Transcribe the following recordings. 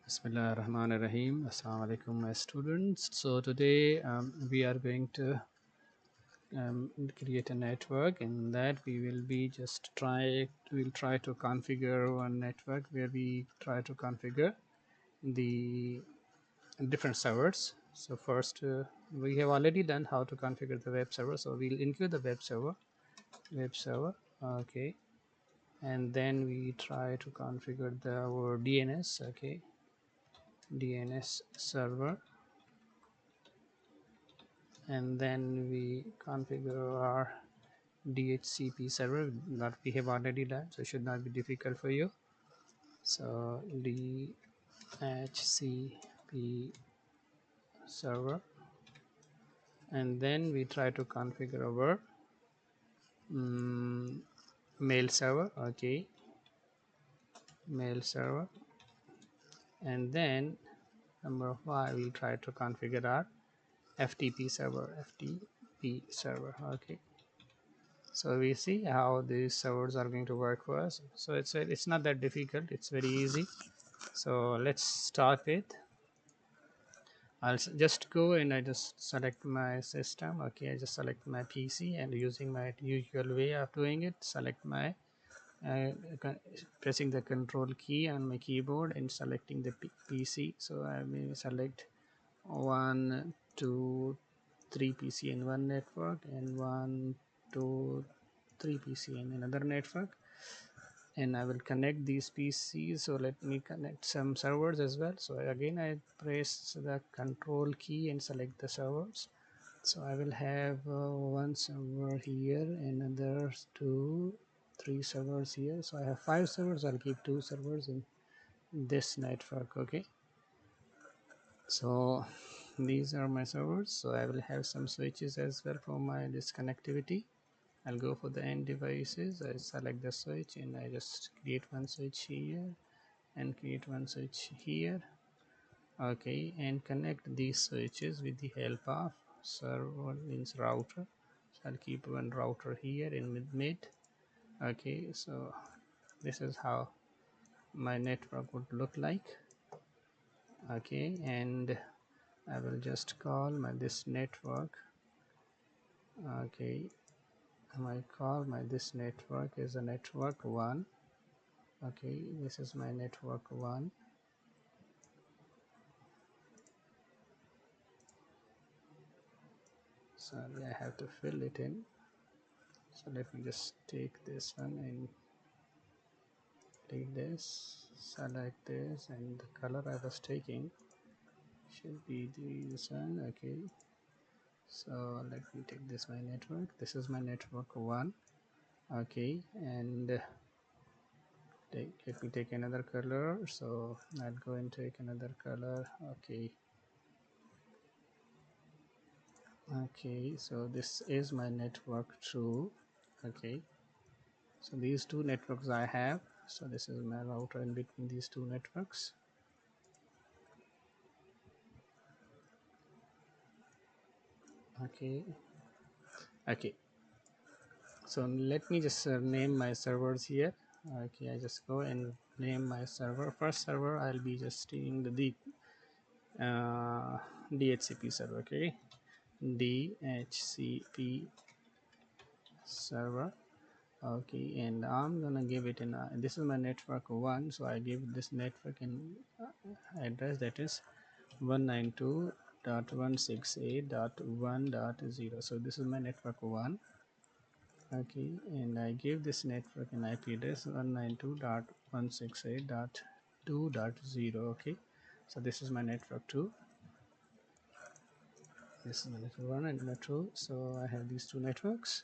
Bismillahirrahmanirrahim. Assalamu alaikum, my students. So today we are going to create a network. In that we will be we'll try to configure one network where we try to configure the different servers. So first we have already done how to configure the web server. So we'll include the web server. Okay. And then we try to configure our DNS. Okay. DNS server, and then we configure our DHCP server that we have already done, so it should not be difficult for you. So DHCP server, and then we try to configure our mail server. Okay, mail server, and then number 5 we try to configure our FTP server. Okay, so we see how these servers are going to work for us. So it's not that difficult, it's very easy. So let's start with, I'll just go and I just select my system. Okay, I just select my PC, and using my usual way of doing it, select my uh, pressing the control key on my keyboard and selecting the PC. So I may select 1 2 3 PC in one network, and 1 2 3 PC in another network, and I will connect these PCs. So let me connect some servers as well. So again I press the control key and select the servers. So I will have one server here, another 2 3 servers here. So I have 5 servers. I'll keep 2 servers in this network. Okay, so these are my servers. So I will have some switches as well for my this connectivity. I'll go for the end devices. I select the switch and I just create one switch here and create one switch here. Okay, and connect these switches with the help of server means router. So I'll keep one router here in mid. Okay, so this is how my network would look like. Okay, and I will just call my this network. Okay, this network is a network 1. Okay, this is my network 1. Sorry, I have to fill it in. So let me just take this one and take this, select this, and the color I was taking should be this one. Okay, so let me take this my network. This is my network 1. Okay, and let me take another color. So I'll go and take another color. Okay, so this is my network 2. Okay, so these two networks I have. So this is my router in between these two networks. Okay, so let me just name my servers here. Okay, I just go and name my server. First server I'll be just doing the DHCP server. Okay, DHCP server. Okay, and I'm gonna give it in this is my network 1, so I give this network an address that is 192.168.1.0. so this is my network 1. Okay, and I give this network an IP address 192.168.2.0. okay, so this is my network 2. This is my network 1 and network 2. So I have these two networks,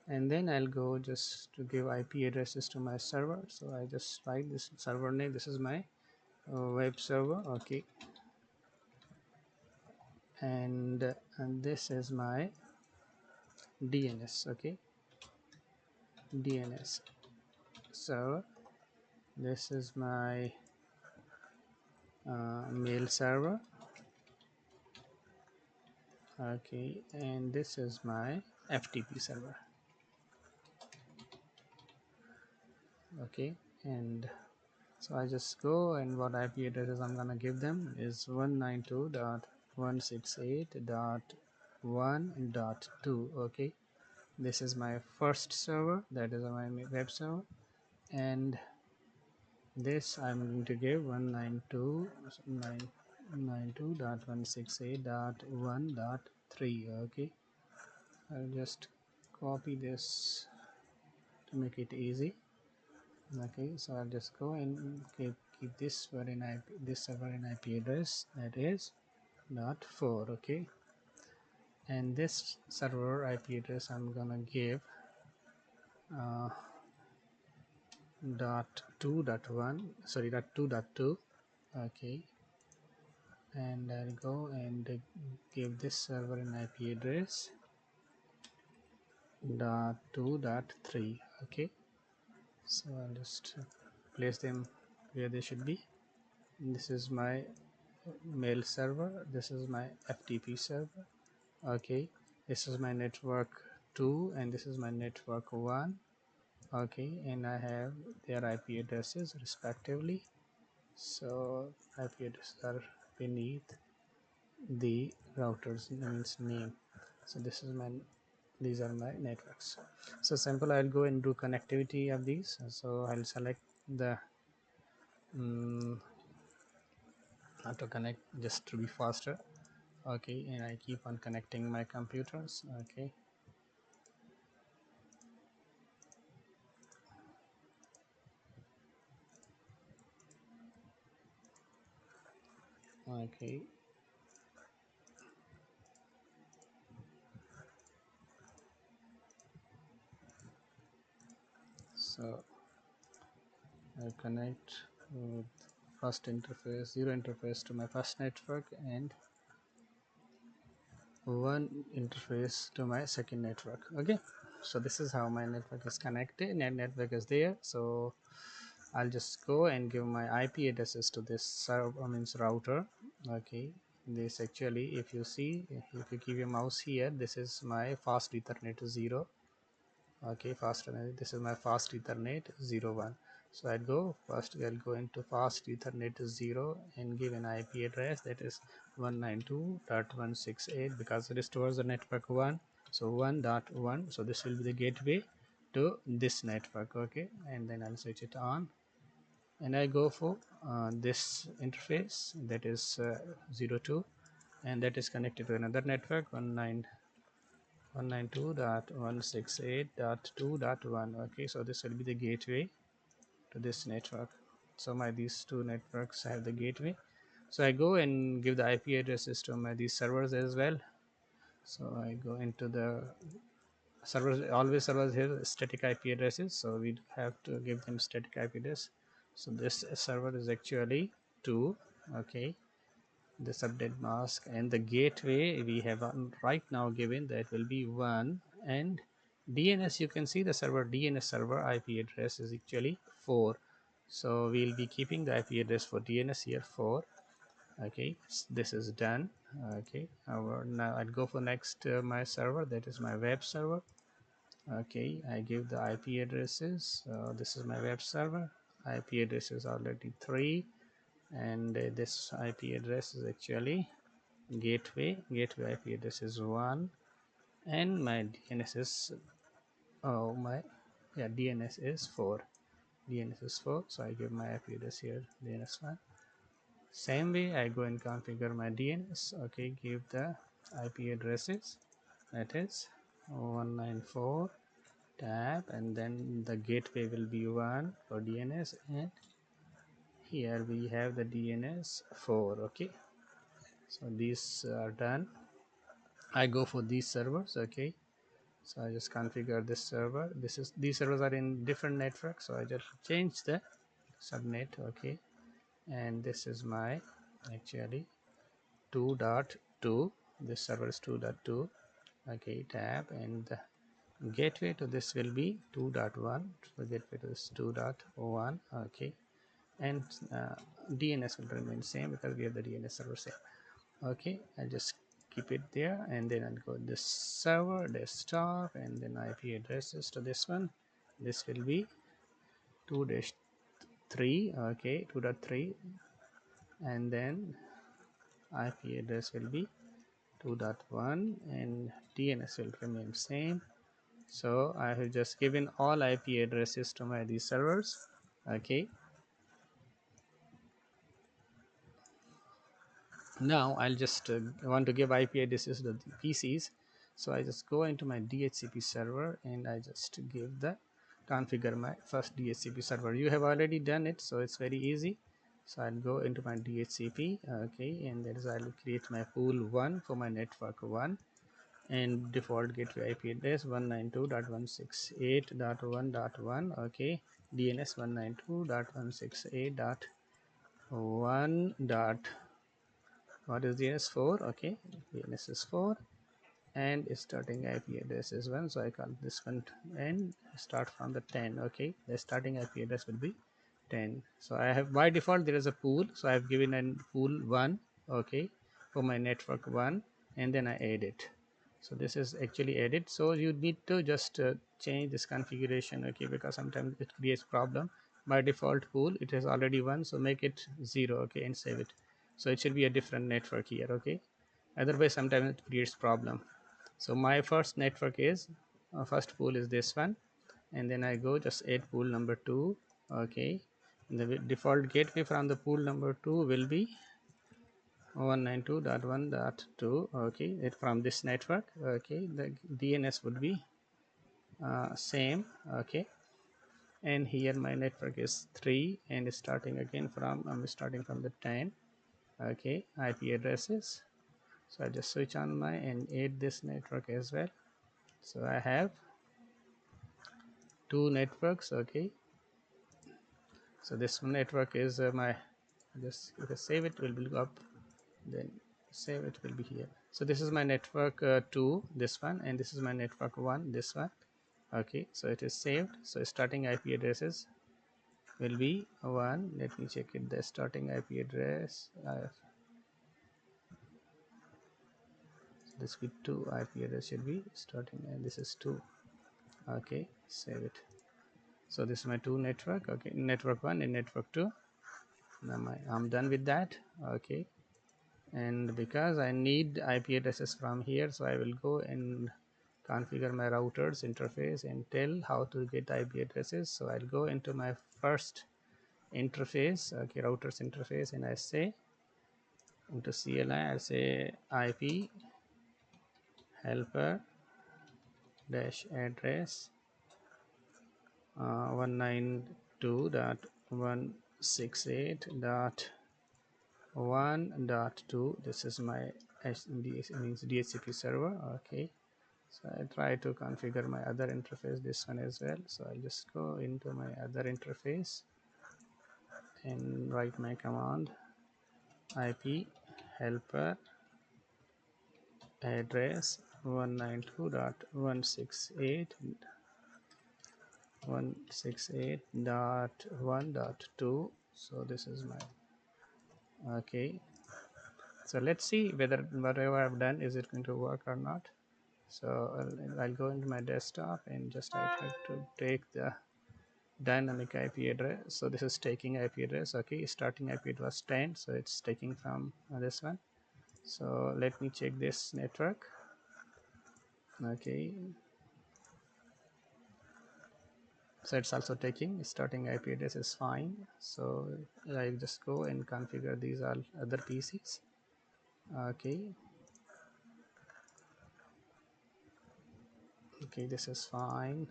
and then I'll go just to give IP addresses to my server. So I just write this server name. This is my web server. Okay, and this is my DNS. Okay, DNS server. This is my mail server. Okay, and this is my FTP server. Okay, and So I just go, and what IP addresses I'm gonna give them is 192.168.1.2. okay, this is my first server, that is my web server, and this I'm going to give 192.168.1.3. okay, I'll just copy this to make it easy. Okay, so I'll just go and keep this for an IP, this server in IP address, that is dot 4. okay, and this server IP address I'm gonna give uh, dot 2.1, sorry, dot 2.2. okay, and I'll go and give this server an IP address dot 2.3. okay, so I'll just place them where they should be. This is my mail server, this is my FTP server. okay, this is my network 2 and this is my network 1. okay, and I have their IP addresses respectively. So IP addresses are beneath the routers means name. So this is my, these are my networks. So simple, I'll go and do connectivity of these. So I'll select the auto connect just to be faster. okay, and I keep on connecting my computers. okay, okay, so I connect with first interface, zero interface to my first network, and one interface to my second network. okay, so this is how my network is connected, and network is there. So I'll just go and give my IP addresses to this server, means router. okay, this actually, if you see, if you keep your mouse here, this is my fast ethernet 0. okay, fast ethernet, this is my fast ethernet 01. So I'll go first, I'll go into fast ethernet 0 and give an IP address, that is 192.168, because it is towards the network 1. so 1.1, so this will be the gateway to this network. okay, and then I'll switch it on, and I go for this interface, that is 02, and that is connected to another network 192.168.2.1. okay, so this will be the gateway to this network. So my these two networks have the gateway. So I go and give the IP addresses to my these servers as well. So I go into the servers, always servers here static IP addresses, so we have to give them static IP address. So this server is actually 2. okay, the subnet mask, and the gateway we have right now given, that will be 1, and DNS, you can see the server DNS server IP address is actually 4. so we'll be keeping the IP address for DNS here 4. okay, this is done. okay, now I'll go for next my server, that is my web server. okay, I give the IP addresses. This is my web server, IP address is already 3, and this IP address is actually gateway IP address is 1, and my DNS is, oh my, yeah, DNS is 4. DNS is 4, so I give my IP address here, DNS1. Same way I go and configure my DNS. okay, give the IP addresses, that is 194 tab, and then the gateway will be 1 for DNS, and here we have the DNS 4. okay, so these are done. I go for these servers. okay, so I just configure this server. These servers are in different networks, so I just change the subnet. okay, and this is my actually 2.2. this server is 2.2. okay, tab, and the gateway to this will be 2.1. so gateway to this 2.1. okay, and DNS will remain same because we have the DNS server same. okay, I'll just keep it there, and then I'll go this server desktop, and then IP addresses to this one. This will be 2-3 2.3, okay, 2.3, and then IP address will be 2.1, and DNS will remain same. So I have just given all IP addresses to my these servers. Okay, now I'll just want to give IP addresses to the PCs. So I just go into my DHCP server and I just give the configure my first DHCP server. You have already done it, so it's very easy. So I'll go into my DHCP, okay, and that is I'll create my pool 1 for my network 1, and default gateway IP address 192.168.1.1, okay, DNS 192.168.1 dot, what is DNS 4, okay, DNS is 4, and starting IP address is 1, so I call this one, and start from the 10, okay, the starting IP address will be 10. So I have, by default there is a pool, so I have given a pool 1, okay, for my network 1, and then I add it. So this is actually added, so you need to just change this configuration, okay, because sometimes it creates problem. By default pool it is already 1, so make it 0, okay, and save it. So it should be a different network here, okay, otherwise sometimes it creates problem. So my first network is first pool is this one, and then I go just add pool number 2, okay, and the default gateway from the pool number 2 will be 192.1.2, okay, it from this network, okay, the DNS would be same, okay, and here my network is 3, and starting again from I'm starting from the 10, okay, IP addresses. So I just switch on my and add this network as well. So I have 2 networks, okay. So this network is my, just if I save it will go up, then save it will be here. So this is my network 2, this one, and this is my network 1, this one, okay. So it is saved. So starting IP addresses will be 1. Let me check it, the starting IP address, this with 2 IP address should be starting, and this is 2, okay, save it. So this is my 2 network, okay, network 1 and network 2. Now I'm done with that, okay. And because I need IP addresses from here, so I will go and configure my routers interface and tell how to get IP addresses. So I'll go into my first interface, okay, routers interface, and I say into CLI, I say IP helper dash address 192.168.1.2. This is my means DHCP server, okay. So I try to configure my other interface, this one as well. So I'll just go into my other interface and write my command IP helper address 192.168.1.2. So this is my, okay. So let's see whether whatever I've done is it going to work or not. So I'll go into my desktop and just I try to take the dynamic IP address. So this is taking IP address, okay, starting IP it was 10, so it's taking from this one. So let me check this network, okay. So it's also taking starting IP address is fine. So I just go and configure these all other PCs, okay. Okay, this is fine.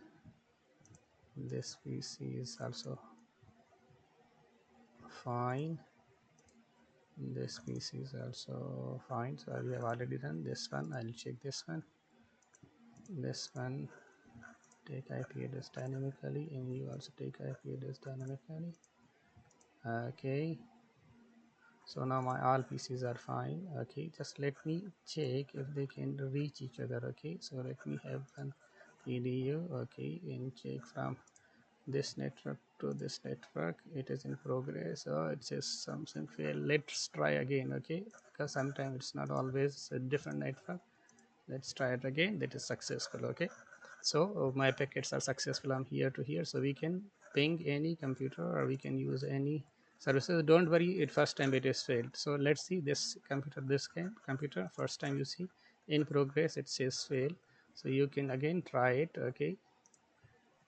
This PC is also fine. This PC is also fine. So we have already done this one. I'll check this one. This one take IP address dynamically, and you also take IP address dynamically, okay. So now my all PCs are fine, okay. Just let me check if they can reach each other, okay. So let me have an PDU, okay, and check from this network to this network. It is in progress. Oh, it says something fail. Let's try again, okay, because sometimes it's not always a different network. Let's try it again. That is successful, okay. So my packets are successful. I'm here to here, so we can ping any computer, or we can use any services. Don't worry, at first time it is failed. So let's see this computer, computer first time you see in progress it says fail. So you can again try it. Okay,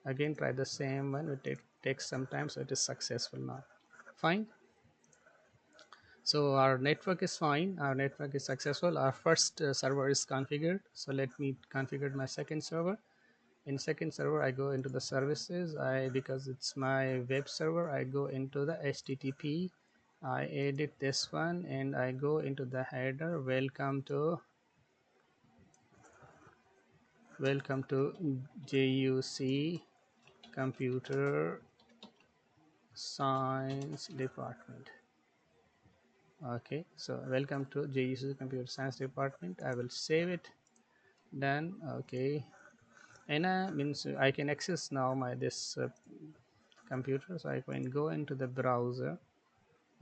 again try the same one. It takes some time, so it is successful now. Fine. So our network is fine, our network is successful, our first server is configured. So let me configure my second server. In second server I go into the services. Because it's my web server, I go into the HTTP. I edit this one and I go into the header, welcome to JUC computer science department. Okay, so welcome to JUC computer science department. I will save it. Done. Okay, and means I can access now my this computer. So I can go into the browser.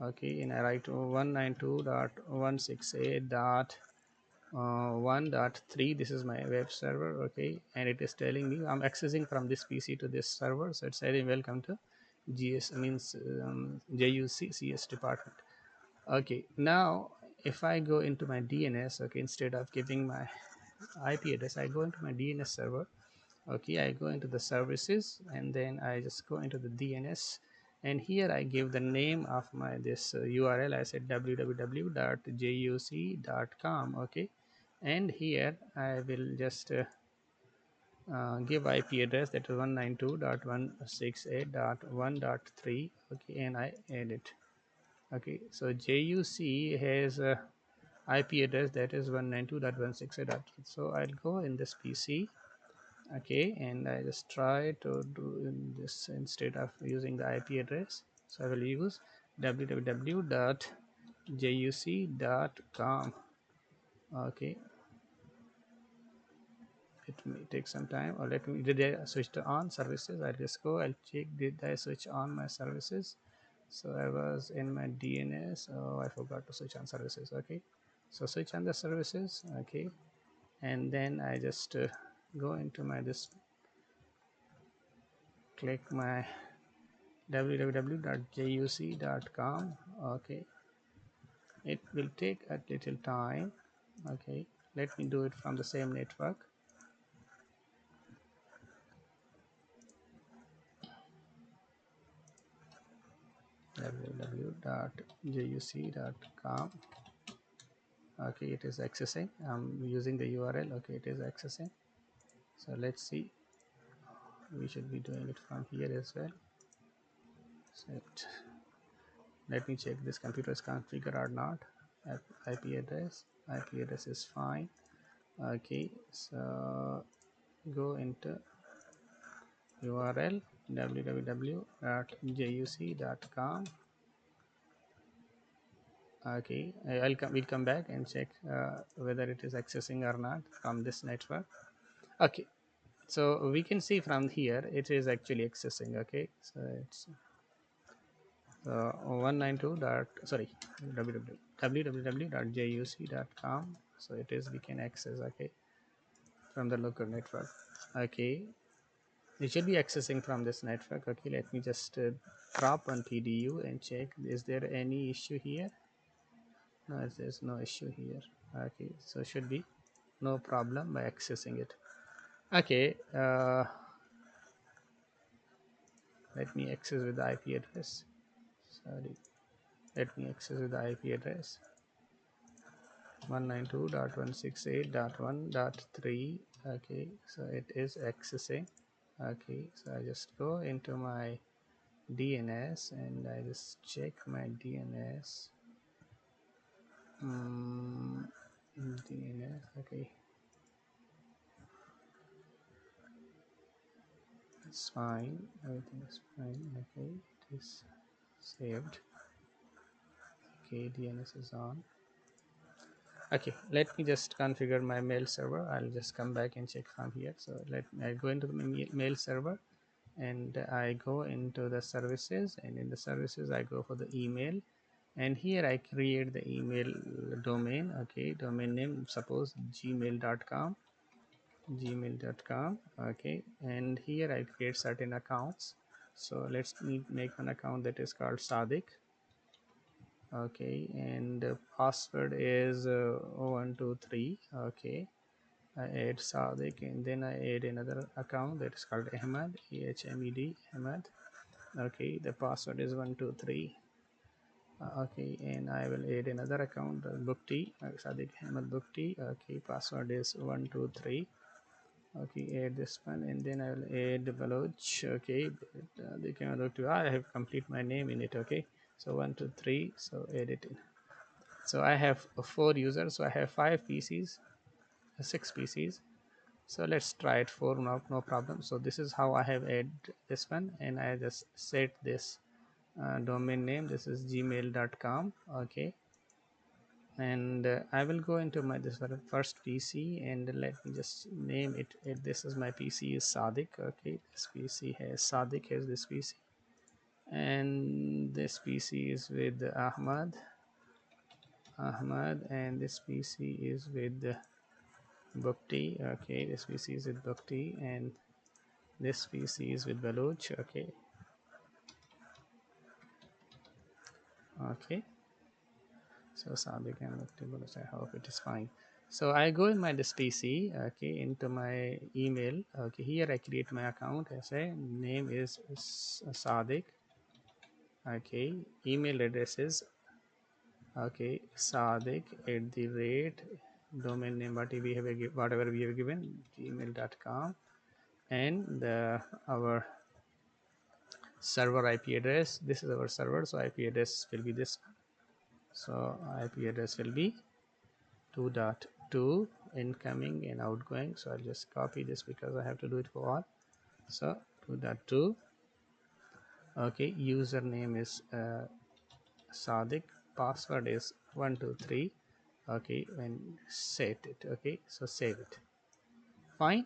Okay, and I write 192.168.1.3. This is my web server. Okay, and it is telling me I'm accessing from this PC to this server. So it's saying welcome to JUC CS department. Okay, now if I go into my DNS, okay, instead of giving my IP address, I go into my DNS server. Okay, I go into the services and then I just go into the DNS, and here I give the name of my this URL. I said www.juc.com. okay, and here I will just give IP address, that is 192.168.1.3. okay, and I add it. Okay, so JUC has a IP address that is 192.168. So I'll go in this PC. Okay, and I just try to do this instead of using the IP address. So I will use www.juc.com. okay, it may take some time, or let me, did I switch to on services? I'll just go, I'll check, did I switch on my services? So I was in my DNS. Oh, I forgot to switch on services. Okay, so switch on the services. Okay, and then I just go into my this, click my www.juc.com. okay, it will take a little time. Okay, let me do it from the same network. www.juc.com. okay, it is accessing. I'm using the URL. Okay, it is accessing. So let's see, we should be doing it from here as well. So let me check this computer is configured or not. IP address is fine. Okay, so go into URL www.juc.com. okay, we'll come back and check whether it is accessing or not from this network. Okay, so we can see from here it is actually accessing. Okay, so it's 192 dot, sorry, www.juc.com. so it is, we can access. Okay, from the local network. Okay, it should be accessing from this network. Okay, let me just drop on PDU and check, is there any issue here? No, there's no issue here. Okay, so should be no problem by accessing it. Okay, let me access with the IP address. Sorry, let me access with the IP address 192.168.1.3. okay, so it is accessing. Okay, so I just go into my DNS and I just check my DNS. DNS. Okay, it's fine, everything is fine. Okay, it is saved. Okay, DNS is on. Okay, let me just configure my mail server. I'll just come back and check from here. So let me, I go into the mail server and I go into the services, and in the services I go for the email, and here I create the email domain. Okay, domain name, suppose gmail.com. Okay, and here I create certain accounts. So let's make an account that is called Sadiq. Okay, and password is 123. Okay, I add Sadiq, and then I add another account that is called Ahmed, Ahmed, Ahmed. Okay, the password is 123. Okay, and I will add another account, Bukti, Sadiq Ahmed Bukti. Okay, password is 123. Okay, add this one, and then I will add Baloch. Okay, they can look to I have complete my name in it. Okay, so 123, so add it in. So I have 4 users, so I have 5 PCs, 6 PCs. So let's try it 4 now, no problem. So this is how I have added this one, and I just set this domain name. This is gmail.com. Okay, and I will go into my this first PC, and let me just name it. This is my PC is Sadiq. Okay, this PC has Sadiq has this PC, and this PC is with Ahmad, and this PC is with Bhakti. Okay, this PC is with Bhakti, and this PC is with Baloch. Okay, okay. So Sadiq and Bhakti Baloch. I hope it is fine. So I go in my this PC. Okay, into my email. Okay, here I create my account. I say name is Sadiq. Okay, email address is okay Sadiq at the rate domain name whatever we have given gmail.com, and our server IP address. This is our server, so IP address will be this. So IP address will be 2.2 incoming and outgoing. So I'll just copy this because I have to do it for all. So 2.2. Okay, username is Sadiq. Password is 123. Okay, and set it. Okay, so save it. Fine.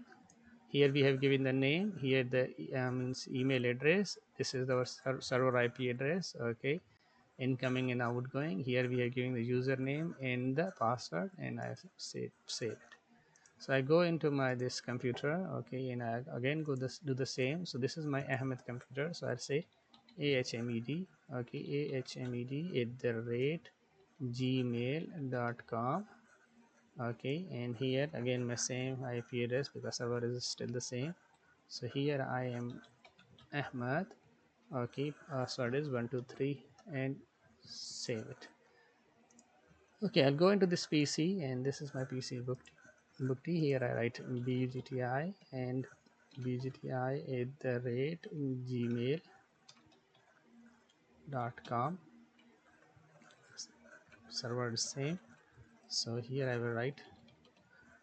Here we have given the name. Here the means email address. This is our server IP address. Okay, incoming and outgoing. Here we are giving the username and the password, and I save it. So I go into my this computer. Okay, and I again do the same. So this is my Ahmed computer. So I'll say ahmed. Okay, ahmed at the rate gmail.com. Okay, and here again my same IP address because server is still the same. So here I am Ahmed. Okay, password is 123, and save it. Okay, I'll go into this PC, and this is my PC Bukti. Here I write bgti and bgti at the rate gmail.com. Server is same. So here I will write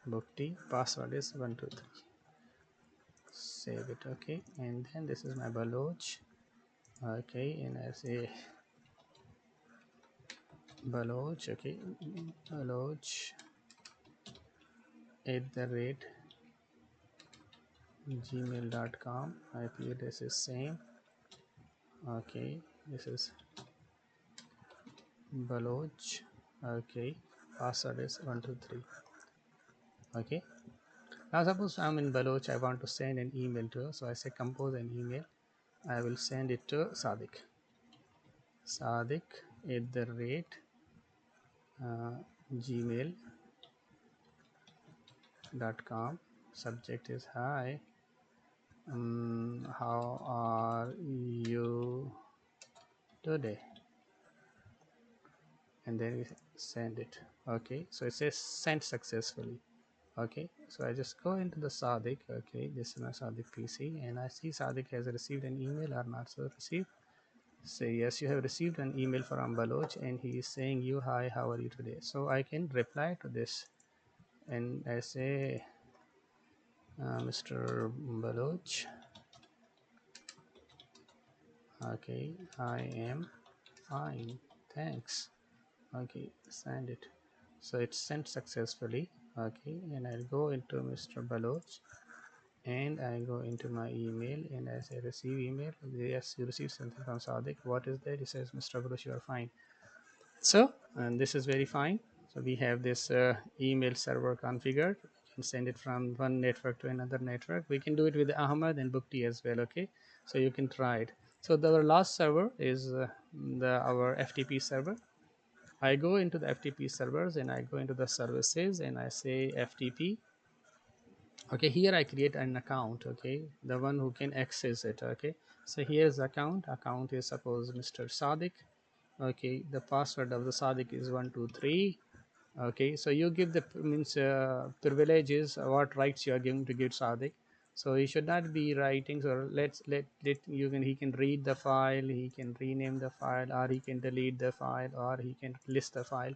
Bukti. Password is 123. Save it. Okay, and then this is my Baloch. Okay, and I say Baloch. Okay, Baloch at the rate gmail.com. IP address is same. Okay, this is Baloch. Okay, password is 123. Okay, now suppose I'm in Baloch, I want to send an email to her. So I say compose an email. I will send it to Sadiq. Sadiq at the rate gmail.com. Subject is hi. How are you today? And then we send it. Okay, so it says sent successfully. Okay, so I just go into the Sadiq. Okay, this is my Sadiq PC, and I see Sadiq has received an email or not so received. Say yes, you have received an email from Baloch, and he is saying you hi, how are you today? So I can reply to this, and I say Mr. Baloch, okay, I am fine, thanks. Okay, send it. So it's sent successfully. Okay, and I'll go into Mr. Baloch, and I go into my email, and I say receive email. Yes, you received something from Sadiq. What is that? He says, Mr. Baloch, you are fine. So, and this is very fine. So we have this email server configured. We can send it from one network to another network. We can do it with Ahmed and Bukti as well. Okay, So you can try it. So our last server is our FTP server. I go into the FTP servers and I go into the services and I say FTP. Okay, here I create an account. Okay, the one who can access it. Okay, so here's account is suppose Mr. Sadiq. Okay, the password of the Sadiq is 123. Okay, so you give the means privileges, what rights you are giving to give Sadiq. So he should not be writing. So let you can he can read the file, he can rename the file, or he can delete the file, or he can list the file.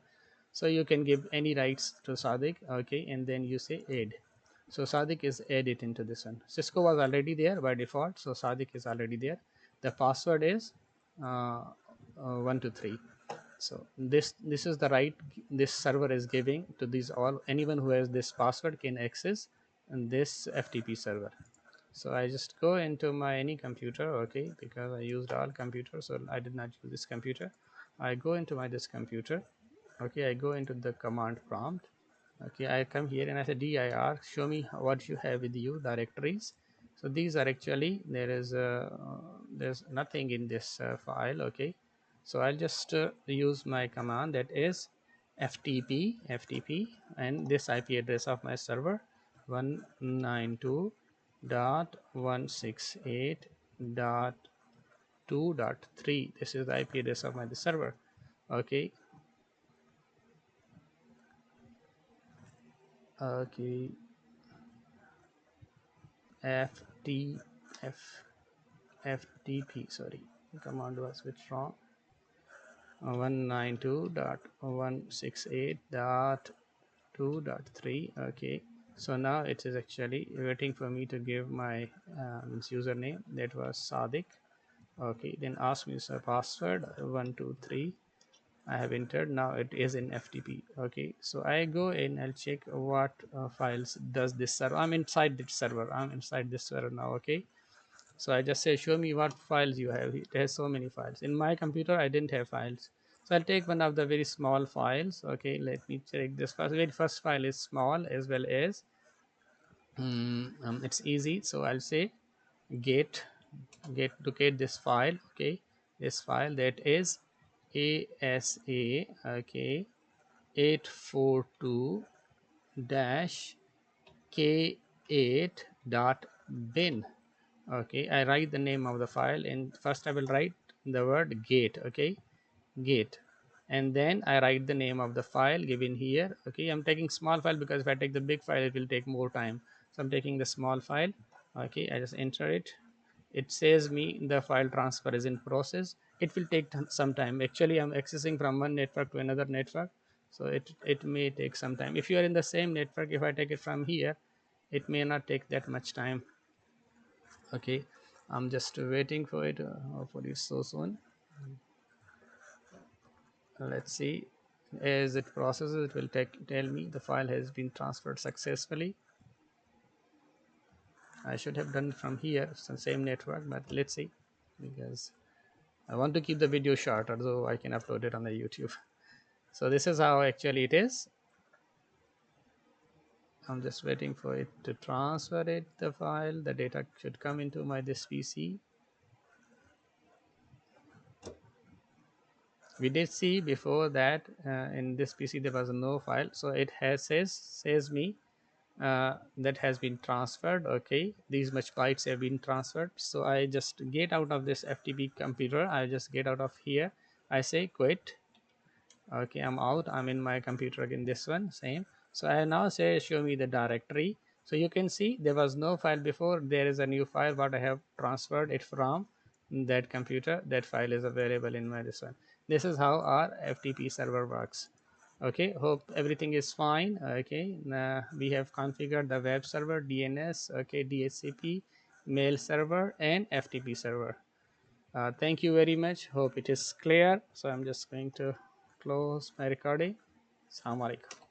So you can give any rights to Sadiq. Okay, and then you say add. So Sadiq is added into this one. Cisco was already there by default, so Sadiq is already there. The password is 123. So this is the right this server is giving to these all. Anyone who has this password can access this FTP server. So I just go into my any computer. Okay, because I used all computers, so I did not use this computer. I go into my this computer. Okay, I go into the command prompt. Okay, I come here and I say dir, show me what you have with you, directories. So these are actually there's nothing in this file. Okay, so I'll just use my command, that is ftp, and this IP address of my server 192.168.2.3. this is the IP address of my server. Okay, okay, ft f ftp, sorry, the command was bit wrong. 192.168.2.3. okay, so now it is actually waiting for me to give my username, that was Sadiq. Okay, then ask me the password 123. I have entered. Now it is in FTP. Okay, so I go in, I'll check what files does this server. I'm inside this server. Now. Okay, so I just say show me what files you have. It has so many files. In my computer I didn't have files, so I'll take one of the very small files. Okay, let me check this first. Very first file is small, as well as it's easy. So I'll say get locate this file. Okay, this file, that is ASA. Okay, 842 dash k8.bin. Okay, I write the name of the file, and first I will write the word gate. Okay, gate, and then I write the name of the file given here. Okay, I'm taking small file because if I take the big file it will take more time, so I'm taking the small file. Okay, I just enter it. It says me the file transfer is in process. It will take some time. Actually I'm accessing from one network to another network, so it may take some time. If you are in the same network, if I take it from here, it may not take that much time. Okay, I'm just waiting for it. Hopefully so soon. Let's see. As it processes, it will tell me the file has been transferred successfully. I should have done it from here, it's the same network, but let's see, because I want to keep the video shorter so I can upload it on the YouTube. So this is how actually it is. I'm just waiting for it to transfer it, the file. The data should come into my this PC. We did see before that in this PC there was no file, so it has says me that has been transferred. Okay, these much bytes have been transferred. So I just get out of this FTP computer. I just get out of here. I say quit. Okay, I'm out. I'm in my computer again, this one same. So I now say show me the directory. So you can see there was no file before. There is a new file what I have transferred it from that computer. That file is available in my this one. This is how our FTP server works. Okay, hope everything is fine. Okay, we have configured the web server, DNS, okay, DHCP, mail server, and FTP server. Thank you very much. Hope it is clear. So I'm just going to close my recording. Assalamu alaikum.